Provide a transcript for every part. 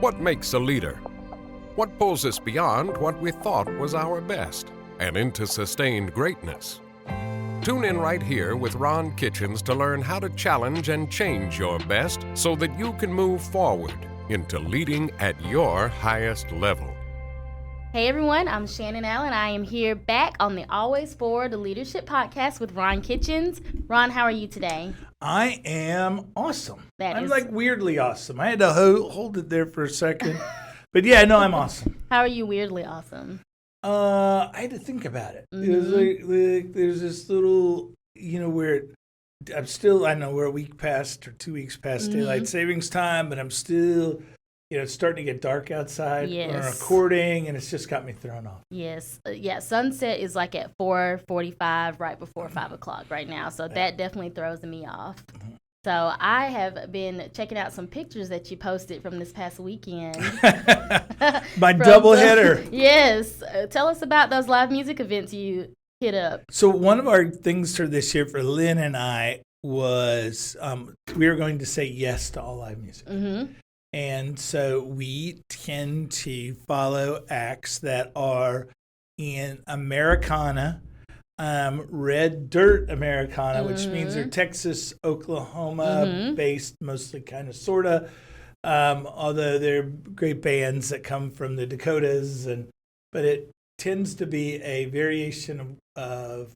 What makes a leader? What pulls us beyond what we thought was our best and into sustained greatness? Tune in right here with Ron Kitchens to learn how to challenge and change your best so that you can move forward into leading at your highest level. Hey everyone, I'm Shannon Allen. I am here back on the Always Forward Leadership Podcast with Ron Kitchens. Ron, how are you today? I am awesome. I'm is- like weirdly awesome. I had to hold it there for a second. But yeah, no, I'm awesome. How are you weirdly awesome? I had to think about it. It was like there's this little, where I know we're a week past or 2 weeks past daylight savings time, but I'm still, it's starting to get dark outside. Yes. We're recording, and it's just got me thrown off. Yes. Sunset is like at 4:45 right before 5 o'clock right now. So that definitely throws me off. So I have been checking out some pictures that you posted from this past weekend. My doubleheader. Yes. Tell us about those live music events you hit up. So one of our things for this year for Lynn and I was we were going to say yes to all live music. Mm-hmm. And so we tend to follow acts that are in Americana, red dirt Americana, which means they're Texas, Oklahoma based, mostly kind of sort of, although they're great bands that come from the Dakotas, but it tends to be a variation of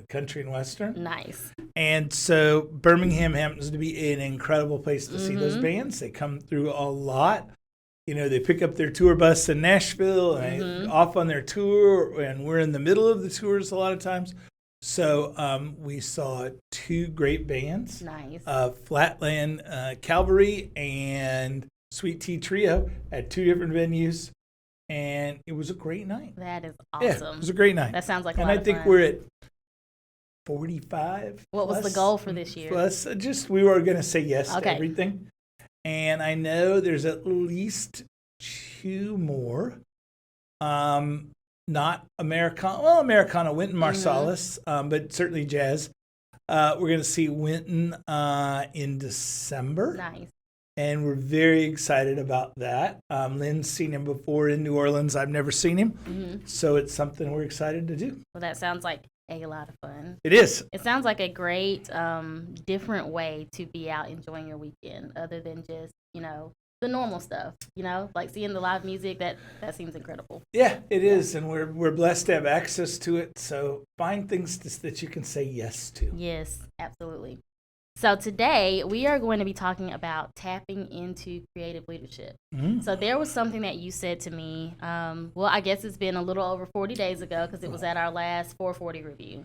country and western. Nice. And so Birmingham happens to be an incredible place to see those bands. They come through a lot. They pick up their tour bus in Nashville and off on their tour, and we're in the middle of the tours a lot of times. So we saw two great bands. Nice. Flatland Cavalry and Sweet Tea Trio at two different venues. And it was a great night. That is awesome. Yeah, it was a great night. That sounds like a and lot I of think fun. we're at 45. What was the goal for this year? Plus, we were going to say yes Okay. to everything. And I know there's at least two more. Not Americana. Well, Americana, Wynton Marsalis, but certainly jazz. We're going to see Wynton in December. Nice. And we're very excited about that. Lynn's seen him before in New Orleans. I've never seen him. So it's something we're excited to do. Well, that sounds like a lot of fun. It is. It sounds like a great, different way to be out enjoying your weekend other than just, the normal stuff, like seeing the live music. That seems incredible. Yeah, it is. And we're blessed to have access to it. So find things that you can say yes to. Yes, absolutely. So today we are going to be talking about tapping into creative leadership. So there was something that you said to me. I guess it's been a little over 40 days ago because it was at our last 440 review.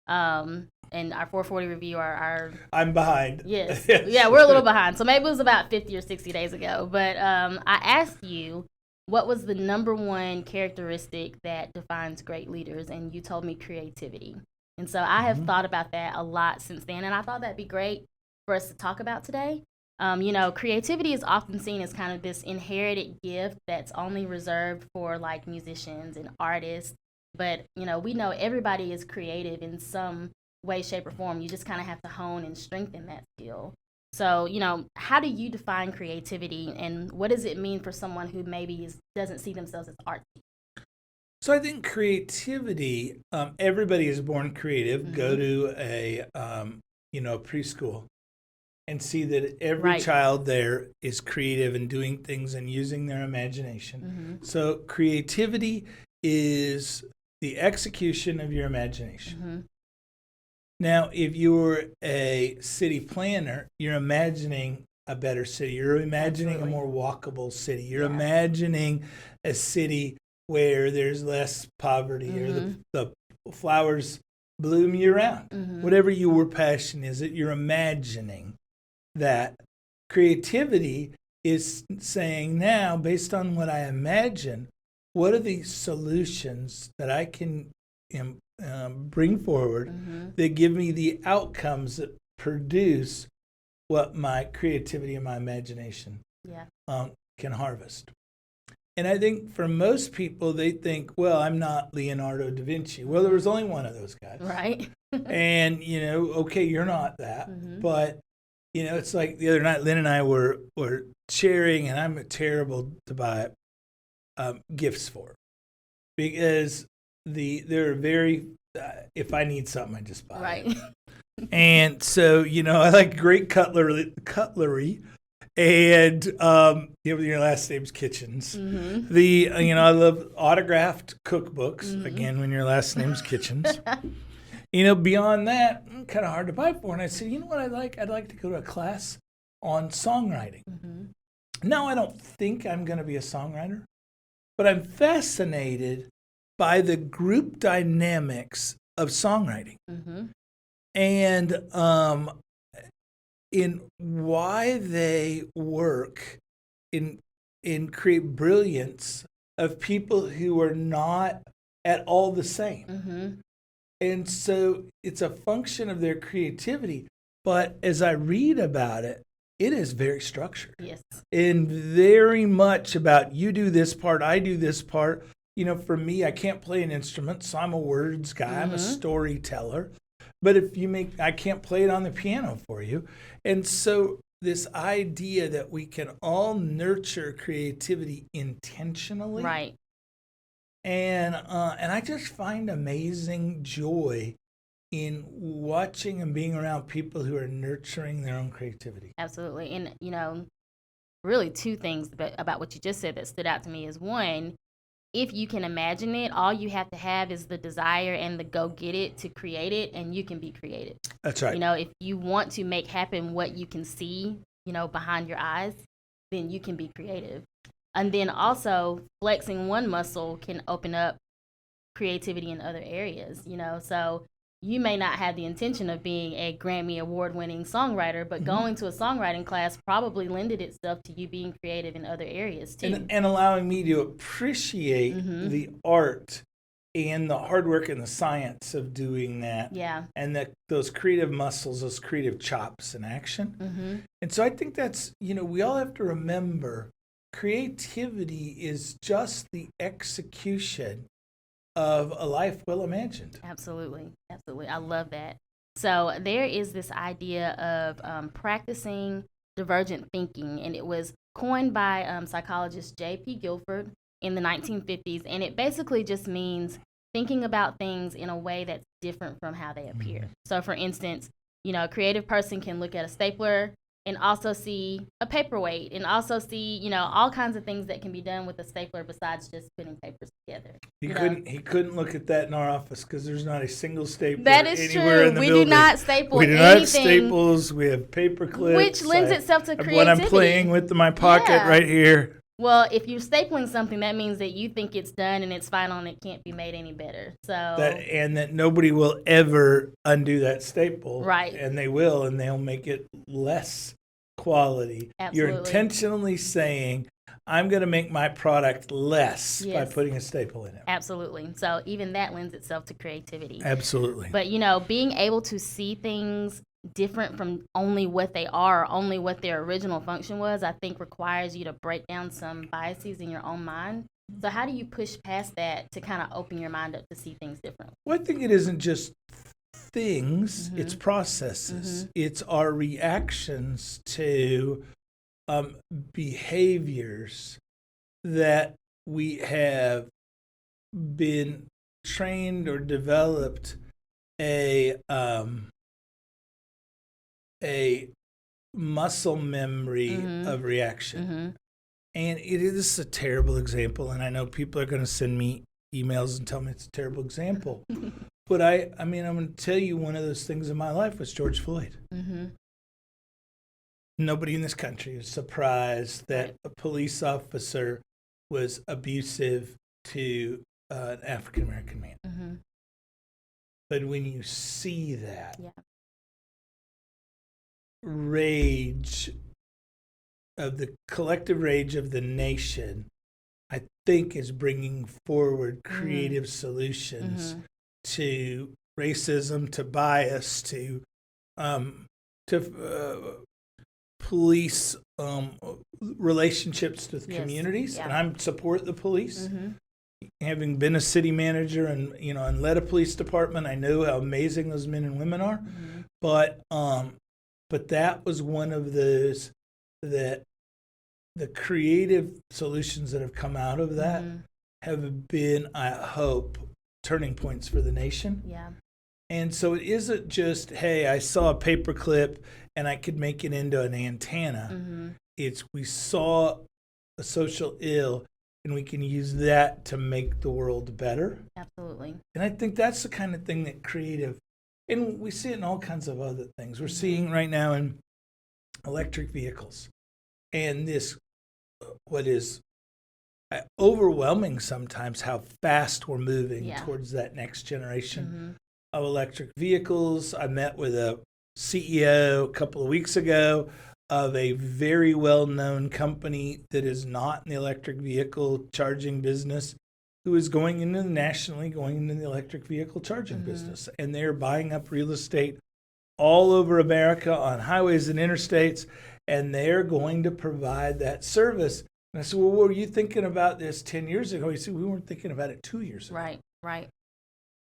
And our 440 review our I'm behind. Yes. Yeah, we're a little behind. So maybe it was about 50 or 60 days ago. But I asked you what was the number one characteristic that defines great leaders, and you told me creativity. And so I have thought about that a lot since then, and I thought that'd be great for us to talk about today. Creativity is often seen as kind of this inherited gift that's only reserved for like musicians and artists. But, we know everybody is creative in some way, shape, or form. You just kind of have to hone and strengthen that skill. So, how do you define creativity, and what does it mean for someone who maybe doesn't see themselves as artsy? So I think creativity, everybody is born creative. Go to a preschool and see that every child there is creative and doing things and using their imagination. So creativity is the execution of your imagination. Now, if you're a city planner, you're imagining a better city. You're imagining a more walkable city. You're imagining a city where there's less poverty or the flowers bloom year-round. Whatever your passion is, that you're imagining that. Creativity is saying now, based on what I imagine, what are the solutions that I can bring forward that give me the outcomes that produce what my creativity and my imagination can harvest. And I think for most people, they think, well, I'm not Leonardo da Vinci. Well, there was only one of those guys. Right. And, okay, you're not that. But it's like the other night, Lynn and I were sharing, and I'm terrible to buy gifts for, because they're very, if I need something, I just buy it. And so, I like great cutlery. And your last name's Kitchens. Mm-hmm. I love autographed cookbooks. Mm-hmm. Again, when your last name's Kitchens. Beyond that, kind of hard to buy for. And I said, you know what I'd like? I'd like to go to a class on songwriting. Mm-hmm. Now, I don't think I'm going to be a songwriter, but I'm fascinated by the group dynamics of songwriting. Mm-hmm. And in why they work in create brilliance of people who are not at all the same. Mm-hmm. And so it's a function of their creativity. But as I read about it, it is very structured. Yes. And very much about, you do this part, I do this part. For me, I can't play an instrument, so I'm a words guy. Mm-hmm. I'm a storyteller. But I can't play it on the piano for you. And so this idea that we can all nurture creativity intentionally. Right. And I just find amazing joy in watching and being around people who are nurturing their own creativity. Absolutely. And, really two things about what you just said that stood out to me is, one, if you can imagine it, all you have to have is the desire and the go get it to create it, and you can be creative. That's right. If you want to make happen what you can see, behind your eyes, then you can be creative. And then also flexing one muscle can open up creativity in other areas, so you may not have the intention of being a Grammy award-winning songwriter, but mm-hmm. going to a songwriting class probably lended itself to you being creative in other areas too. And allowing me to appreciate mm-hmm. the art and the hard work and the science of doing that. Yeah. And those creative muscles, those creative chops in action. Mm-hmm. And so I think that's, we all have to remember, creativity is just the execution of a life well imagined. Absolutely. I love that. So there is this idea of practicing divergent thinking, and it was coined by psychologist J.P. Guilford in the 1950s, and it basically just means thinking about things in a way that's different from how they appear. Mm-hmm. So for instance, a creative person can look at a stapler and also see a paperweight, and also see, all kinds of things that can be done with a stapler besides just putting papers together. He couldn't look at that in our office because there's not a single stapler that is anywhere true. in the we building. Do not staple We do anything. not have staples. We have paper clips. Which lends itself to creativity. What I'm playing with in my pocket right here. Well, if you're stapling something, that means that you think it's done and it's final and it can't be made any better. That nobody will ever undo that staple. Right. And they will, and they'll make it less quality. Absolutely. You're intentionally saying, I'm going to make my product less by putting a staple in it. Absolutely. So even that lends itself to creativity. Absolutely. But, being able to see things different from only what they are, only what their original function was, I think requires you to break down some biases in your own mind. So how do you push past that to kind of open your mind up to see things differently? Well, I think it isn't just things, mm-hmm. it's processes. Mm-hmm. It's our reactions to behaviors that we have been trained or developed a muscle memory mm-hmm. of reaction. Mm-hmm. And it is a terrible example, and I know people are going to send me emails and tell me it's a terrible example. But I'm going to tell you, one of those things in my life was George Floyd. Mm-hmm. Nobody in this country is surprised that a police officer was abusive to an African-American man. Mm-hmm. But when you see that rage of the collective rage of the nation, I think is bringing forward creative mm-hmm. solutions mm-hmm. to racism, to bias, to police relationships with communities. Yeah. And I support the police. Mm-hmm. Having been a city manager and led a police department, I know how amazing those men and women are. Mm-hmm. But but that was one of those that the creative solutions that have come out of that have been, I hope, turning points for the nation. Yeah. And so it isn't just, hey, I saw a paperclip and I could make it into an antenna. It's we saw a social ill and we can use that to make the world better. Absolutely. And I think that's the kind of thing that creative, and we see it in all kinds of other things. We're seeing right now in electric vehicles and this, what is overwhelming sometimes how fast we're moving towards that next generation of electric vehicles. I met with a CEO a couple of weeks ago of a very well-known company that is not in the electric vehicle charging business, who is going into the electric vehicle charging business. And they're buying up real estate all over America on highways and interstates, and they're going to provide that service. And I said, well, were you thinking about this 10 years ago? He said, we weren't thinking about it 2 years ago. Right.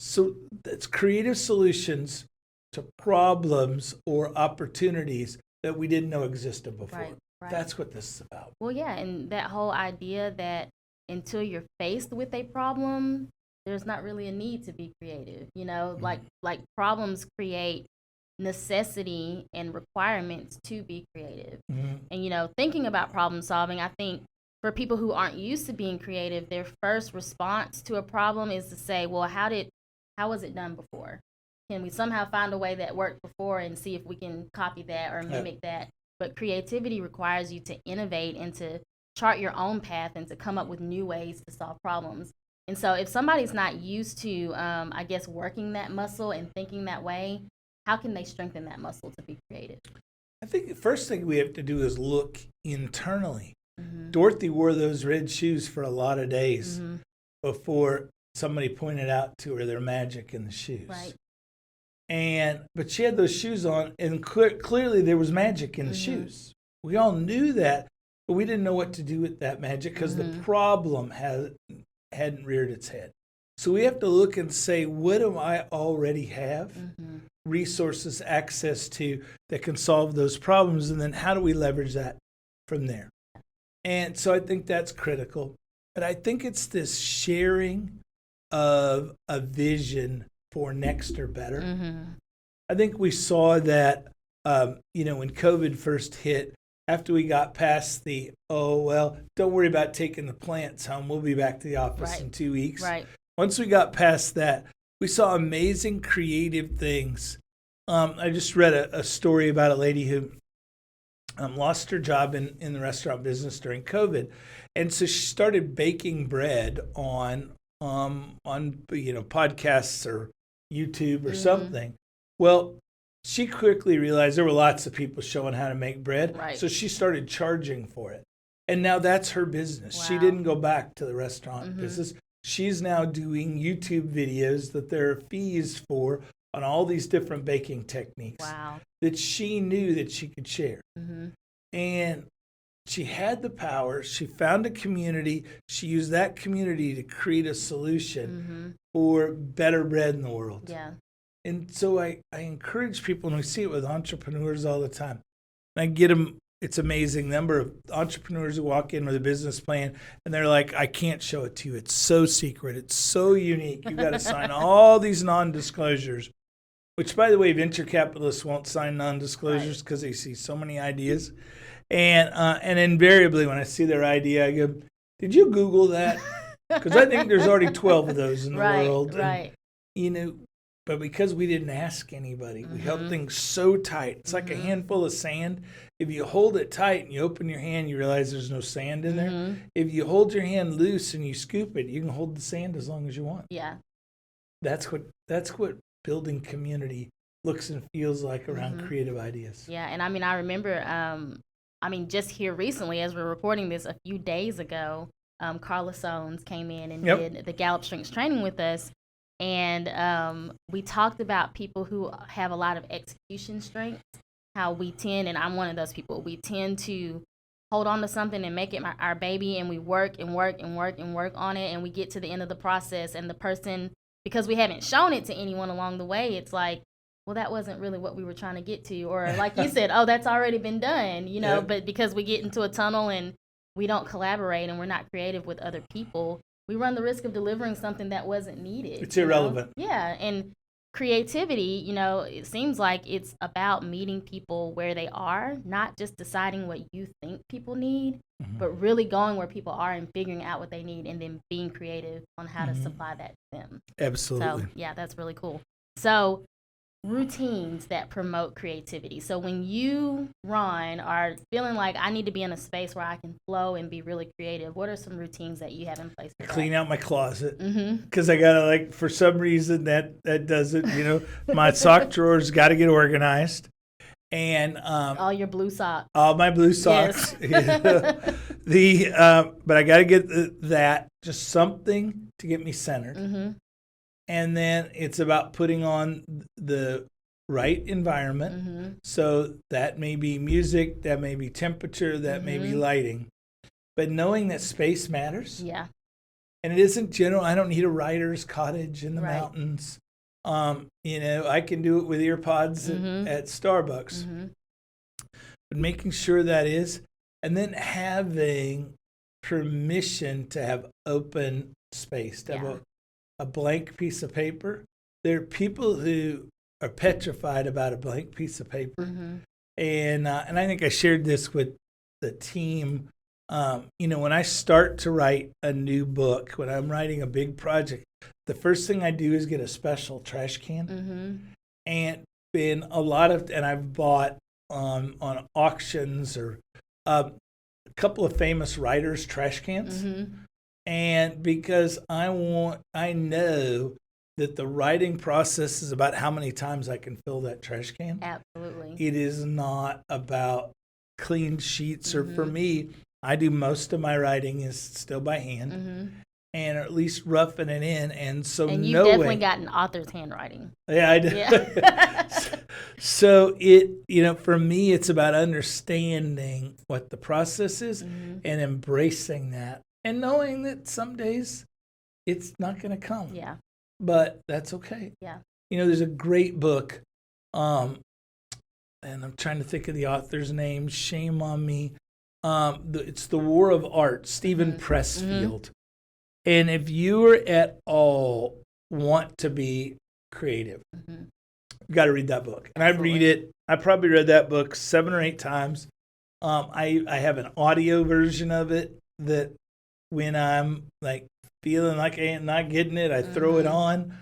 So it's creative solutions to problems or opportunities that we didn't know existed before. Right. That's what this is about. Well, yeah, and that whole idea that until you're faced with a problem, there's not really a need to be creative. You know, like problems create necessity and requirements to be creative. And, you know, thinking about problem solving, I think for people who aren't used to being creative, their first response to a problem is to say, well, how was it done before? Can we somehow find a way that worked before and see if we can copy that or mimic that? But creativity requires you to innovate and to chart your own path and to come up with new ways to solve problems. And so if somebody's not used to, I guess, working that muscle and thinking that way, how can they strengthen that muscle to be creative? I think the first thing we have to do is look internally. Dorothy wore those red shoes for a lot of days before somebody pointed out to her their magic in the shoes. Right. But she had those shoes on, and clearly there was magic in the shoes. We all knew that, but we didn't know what to do with that magic because the problem hadn't reared its head. So we have to look and say, what do I already have? Resources, access to that can solve those problems, and then how do we leverage that from there? And so I think that's critical. But I think it's this sharing of a vision for next or better. I think we saw that, when COVID first hit, after we got past the, don't worry about taking the plants home. We'll be back to the office in 2 weeks. Right. Once we got past that, we saw amazing creative things. I just read a story about a lady who lost her job in the restaurant business during COVID. And so she started baking bread on podcasts or YouTube or something. Well, she quickly realized there were lots of people showing how to make bread. Right. So she started charging for it. And now that's her business. Wow. She didn't go back to the restaurant business. She's now doing YouTube videos that there are fees for on all these different baking techniques that she knew that she could share. And she had the power. She found a community. She used that community to create a solution for better bread in the world. Yeah. And so I encourage people, and we see it with entrepreneurs all the time. And I get them, it's amazing number of entrepreneurs who walk in with a business plan, and they're like, I can't show it to you. It's so secret. It's so unique. You've got to sign all these non-disclosures, which, by the way, venture capitalists won't sign non-disclosures because they see so many ideas. And invariably, when I see their idea, I go, did you Google that? Because I think there's already 12 of those in the world. Right. And, but because we didn't ask anybody, we held things so tight. It's like a handful of sand. If you hold it tight and you open your hand, you realize there's no sand in there. If you hold your hand loose and you scoop it, you can hold the sand as long as you want. Yeah. That's what building community looks and feels like around creative ideas. Yeah, and I remember, just here recently, as we're recording this a few days ago, Carla Sones came in and did the Gallup Strengths training with us. And we talked about people who have a lot of execution strength, how we tend, and I'm one of those people, we tend to hold on to something and make it our baby, and we work and work and work and work on it, and we get to the end of the process, and the person, because we haven't shown it to anyone along the way, it's like well, that wasn't really what we were trying to get to. Or like you said, oh, that's already been done, but because we get into a tunnel and we don't collaborate and we're not creative with other people, we run the risk of delivering something that wasn't needed. It's irrelevant. Yeah, and creativity, it seems like it's about meeting people where they are, not just deciding what you think people need, but really going where people are and figuring out what they need and then being creative on how to supply that to them. Absolutely. So, yeah, that's really cool. So, routines that promote creativity. So when you, Ron, are feeling like I need to be in a space where I can flow and be really creative, what are some routines that you have in place for Clean out my closet. Because I got to, for some reason, that doesn't, my sock drawers got to get organized. And all your blue socks. All my blue socks. Yes. But I got to get that, just something to get me centered. And then it's about putting on the right environment. So that may be music, that may be temperature, that may be lighting. But knowing that space matters. Yeah. And it isn't general. I don't need a writer's cottage in the mountains. I can do it with ear pods at Starbucks. But making sure that is, and then having permission to have open space, to have a blank piece of paper. There are people who are petrified about a blank piece of paper. And I think I shared this with the team. When I start to write a new book, when I'm writing a big project, the first thing I do is get a special trash can. And I've bought on auctions or a couple of famous writers' trash cans. And because I know that the writing process is about how many times I can fill that trash can. Absolutely. It is not about clean sheets, or for me, I do most of my writing is still by hand, and at least roughing it in. And so you've definitely got an author's handwriting. Yeah, I do. Yeah. So for me, it's about understanding what the process is and embracing that. And knowing that some days it's not going to come. Yeah. But that's okay. Yeah. There's a great book, and I'm trying to think of the author's name. Shame on me. It's The War of Art, Stephen Pressfield. And if you are at all want to be creative, you got to read that book. And I read it. I probably read that book 7 or 8 times. I have an audio version of it that, when I'm feeling like I ain't not getting it, I throw it on.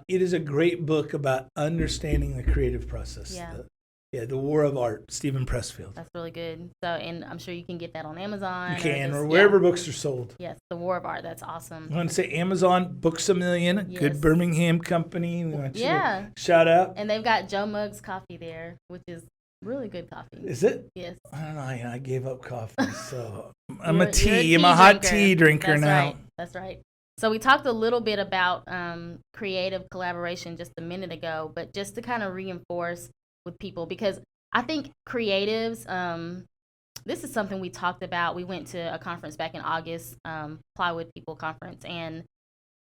It is a great book about understanding the creative process. Yeah. The War of Art, Stephen Pressfield. That's really good. So, and I'm sure you can get that on Amazon. You can, or wherever books are sold. Yes, The War of Art. That's awesome. I want to say Amazon, Books A Million, a good Birmingham company. We want you to shout out. And they've got Joe Muggs coffee there, which is really good coffee. Is it? Yes. I don't know. I gave up coffee, so I'm a hot tea drinker now. That's right. So we talked a little bit about creative collaboration just a minute ago, but just to kind of reinforce with people, because I think creatives, this is something we talked about. We went to a conference back in August, Plywood People Conference, and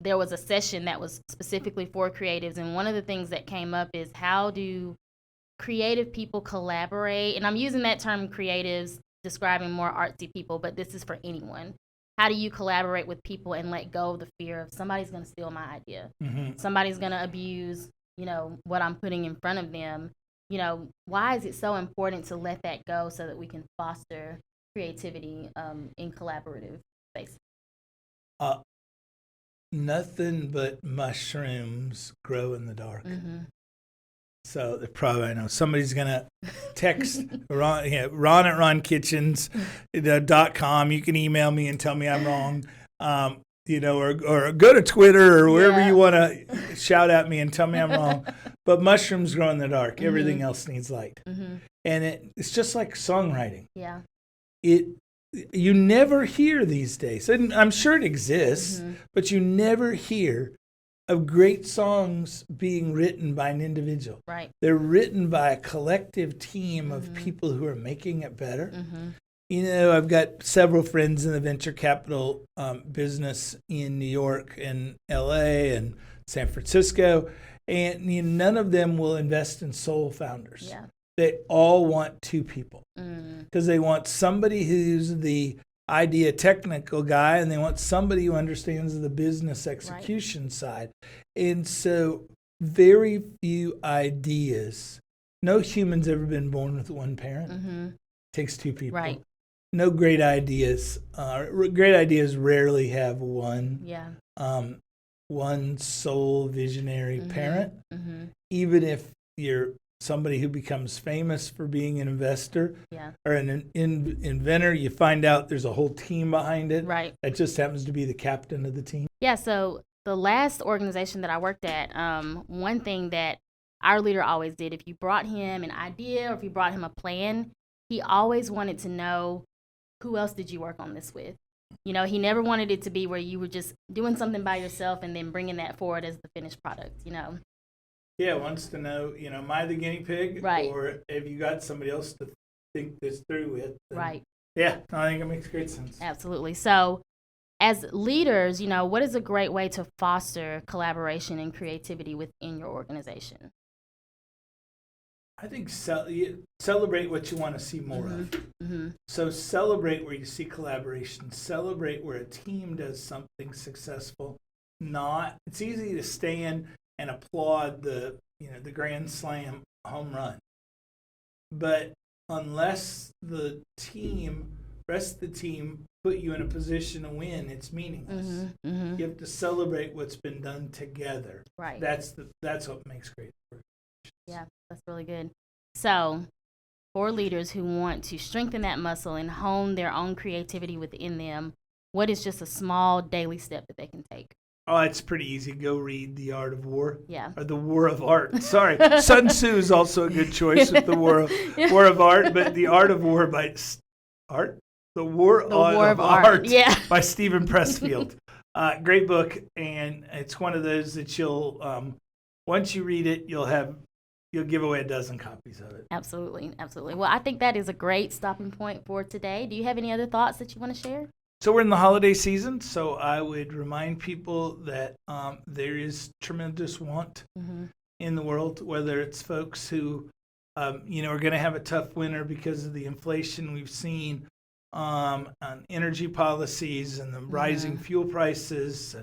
there was a session that was specifically for creatives. And one of the things that came up is, how do creative people collaborate? And I'm using that term creatives, describing more artsy people, but this is for anyone. How do you collaborate with people and let go of the fear of somebody's going to steal my idea? Somebody's going to abuse, what I'm putting in front of them. Why is it so important to let that go so that we can foster creativity in collaborative spaces? Nothing but mushrooms grow in the dark. So I know somebody's going to text Ron at ronkitchens.com. You can email me and tell me I'm wrong, or go to Twitter or wherever you want to shout at me and tell me I'm wrong. But mushrooms grow in the dark. Everything else needs light. And it's just like songwriting. Yeah. You never hear these days, and I'm sure it exists, but you never hear of great songs being written by an individual. Right. They're written by a collective team of people who are making it better. I've got several friends in the venture capital business in New York and LA and San Francisco. And none of them will invest in sole founders. Yeah. They all want two people because they want somebody who's the idea technical guy, and they want somebody who understands the business execution side. And so very few ideas. No human's ever been born with one parent. Takes two people. Right. No great ideas. Great ideas rarely have one. Yeah. One sole visionary parent. Even if you're somebody who becomes famous for being an investor or an inventor, you find out there's a whole team behind it. Right. That just happens to be the captain of the team. Yeah. So the last organization that I worked at, one thing that our leader always did, if you brought him an idea or if you brought him a plan, he always wanted to know, who else did you work on this with? He never wanted it to be where you were just doing something by yourself and then bringing that forward as the finished product, Yeah, wants to know, am I the guinea pig? Right. Or have you got somebody else to think this through with? Right. Yeah, I think it makes great sense. Absolutely. So as leaders, what is a great way to foster collaboration and creativity within your organization? I think celebrate what you want to see more of. So celebrate where you see collaboration. Celebrate where a team does something successful. It's easy to stand and applaud the grand slam home run, but unless the rest of the team put you in a position to win, it's meaningless. You have to celebrate what's been done together. Right. That's what makes great work. Yeah, that's really good. So for leaders who want to strengthen that muscle and hone their own creativity within them, what is just a small daily step that they can take? Oh, it's pretty easy. Go read The Art of War. Yeah. Or The War of Art. Sorry. Sun Tzu is also a good choice with The War of Art, but The Art of War by Art? The War of Art by Stephen Pressfield. Great book, and it's one of those that you'll once you read it, you'll give away a dozen copies of it. Absolutely. Well, I think that is a great stopping point for today. Do you have any other thoughts that you want to share? So we're in the holiday season, so I would remind people that there is tremendous want in the world, whether it's folks who are going to have a tough winter because of the inflation we've seen on energy policies and the rising fuel prices,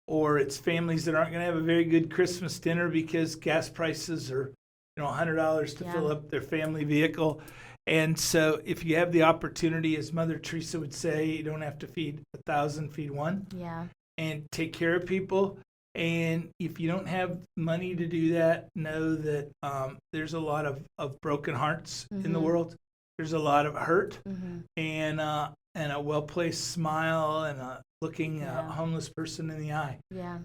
or it's families that aren't going to have a very good Christmas dinner because gas prices are $100 to fill up their family vehicle. And so if you have the opportunity, as Mother Teresa would say, you don't have to feed 1,000, feed one. Yeah. And take care of people. And if you don't have money to do that, know that there's a lot of broken hearts in the world. There's a lot of hurt and a well-placed smile and looking a homeless person in the eye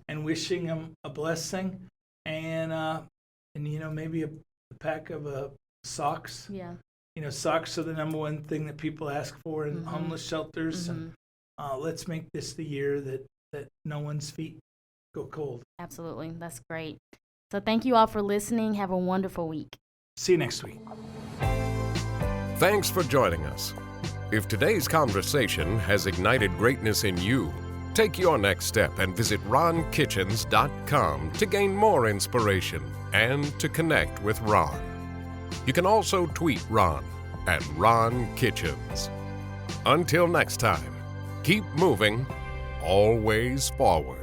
and wishing them a blessing and maybe a pack of socks. Yeah. Socks are the number one thing that people ask for in homeless shelters. And let's make this the year that no one's feet go cold. Absolutely. That's great. So thank you all for listening. Have a wonderful week. See you next week. Thanks for joining us. If today's conversation has ignited greatness in you, take your next step and visit ronkitchens.com to gain more inspiration and to connect with Ron. You can also tweet Ron at Ron Kitchens. Until next time, keep moving, always forward.